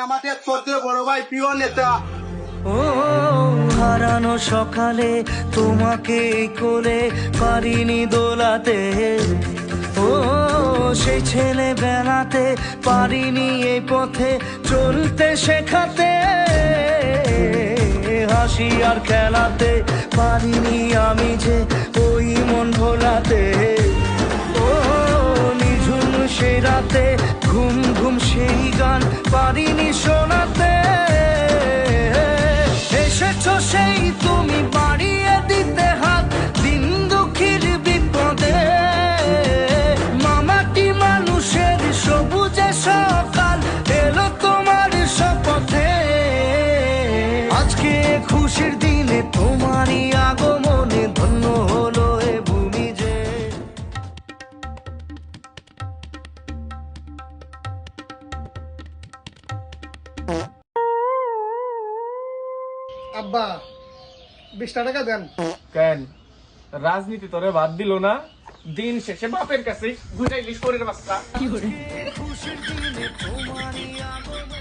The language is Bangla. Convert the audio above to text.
আমাদের তোর বড় ভাই প্রিয় নেতা। ও হারানো সকালে তোমাকে কোলে পারিনি দোলাতে, ও সেই ছেলে বেলাতে পারিনি এই পথে চলতে শেখাতে, হাসি আর খেলাতে পারিনি আমি যে ওই মন ভোলাতে, ও নিঝুম সেই রাতে ঘুম ঘুম সেই গান পারিনি শোনাতে, এসেছো সেই তুমি বাড়িয়ে দিতে হাত দিন দুঃখীর বিপদে, মামাটি মানুষের সবুজে সকাল এলো তোমার শপথে, আজকে খুশির দিনে তোমারই আগমনে ধন্য হলো এ ভূমি যে। আব্বা 20 টাকা দেন। কেন রাজনীতি তোরে বাদ দিল না? দিন শেষে বাপের কাছে বুঝাইলিস পরের বাচ্চা। খুশির দিনে তোমারই আগমনে